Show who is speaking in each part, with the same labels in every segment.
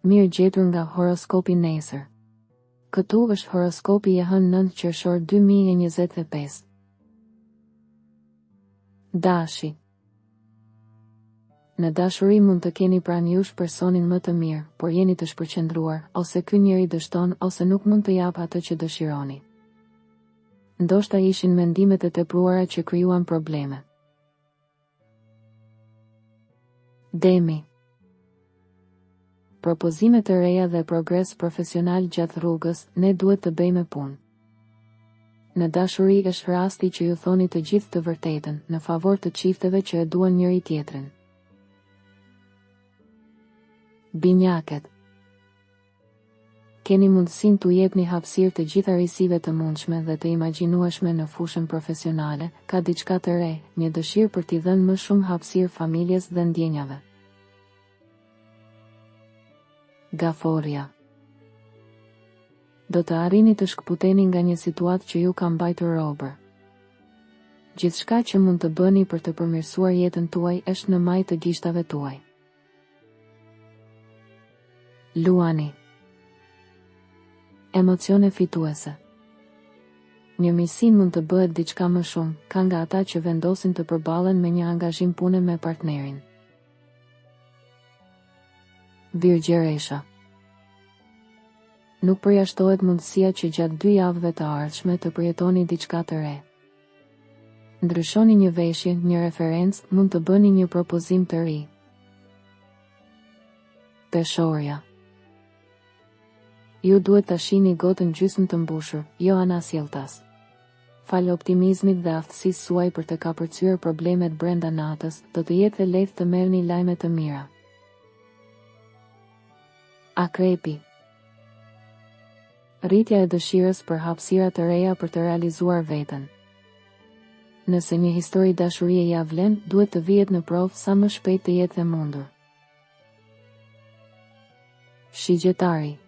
Speaker 1: Mirë gjetur nga horoskopi nesër. Këtu është horoskopi i hënë 9 qershor 2025. Dashi. Në dashuri mund të keni pranë jush personin më të mirë, por jeni të shpërqendruar, ose ky njeri dështon ose nuk mund të jap atë që dëshironi. Ndoshta ishin mendimet e tepruara që krijuan probleme. Demi. Propozime të reja dhe progres profesional gjatë rrugës, ne duhet të bëjmë punë. Në dashuri është rasti që ju thoni të gjithë të vërtetën, në favor të çifteve që e duan njëri tjetrin. Binjaket. Keni mundësinë t'u jepni hapësirë të gjitha risive të mundshme dhe të imagjinueshme në fushën profesionale, ka diçka të re, një dëshirë për t'i dhënë më shumë hapësirë familjes dhe ndjenjave. Gaforja. Do të arrini të shkëputeni nga një situatë që ju ka mbajtur robër. Gjithçka që mund të bëni për të përmirësuar jetën tuaj është në majë të gishtave tuaj. Luani. Emocione fituese. Mirëmësi mund të bëhet diçka më shumë, ka nga ata që vendosin të përballen me një angazhim pune me partnerin. Virgjeresha. Nuk përjashtohet mundësia që gjatë 2 javëve të ardhshme të përjetoni diçka të re. Ndryshoni një veshje, një referencë, mund të bëni një propozim të ri. Peshorja. Ju duhet ta shihni gotën gjysmë të mbushur, jo anasjelltas. Falë optimizmit dhe aftësisë suaj për të kapërcyer problemet brenda natës, do të jetë lehtë të merrni lajme të mira. Akrepi. Rritja e dëshirës për hapësira të reja për të realizuar veten. Nëse një histori dashurie ja vlen, duhet të vihet në provë sa më shpejt të jetë e mundur. Shigjetari.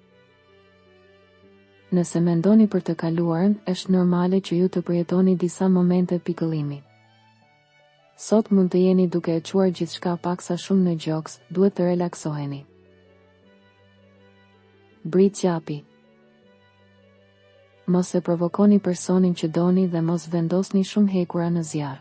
Speaker 1: Nëse mendoni për të kaluarën, është normale që ju të përjetoni disa momente pikëllimi. Sot mund të jeni duke e quar gjithçka paksa shumë në gjoks, duhet të relaksoheni. Britqapi. Mos e provokoni personin që doni dhe mos vendosni shumë hekura në zjarr.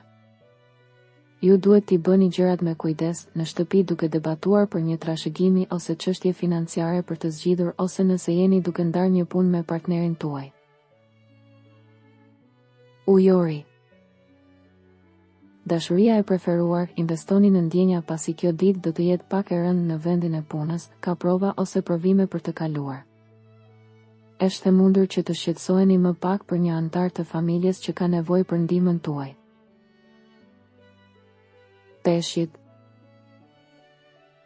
Speaker 1: Ju duhet t'i bëni gjërat me kujdes, në shtëpi duke debatuar për një trashëgimi ose çështje financiare për të zgjidhur ose nëse jeni duke ndarë një punë me partnerin tuaj. Ujori. Dashuria e preferuar, investoni në ndjenja pasi kjo ditë do të jetë pak e rëndë në vendin e punës, ka prova ose provime për të kaluar. Është e mundur që të shqetësoheni më pak për një antar të familjes që ka nevojë për ndihmën tuaj. Peshqit.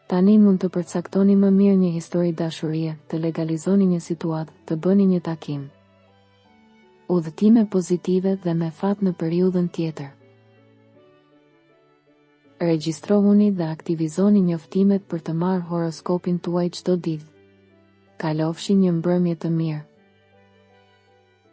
Speaker 1: Tani mund të përcaktoni më mirë një histori dashurie, të legalizoni një situatë, të bëni një takim. Udhëtime pozitive dhe me fat në periudhën tjetër. Regjistrohuni dhe aktivizoni njoftimet për të marrë horoskopin tuaj çdo ditë. Kalofshi një mbrëmje të mirë.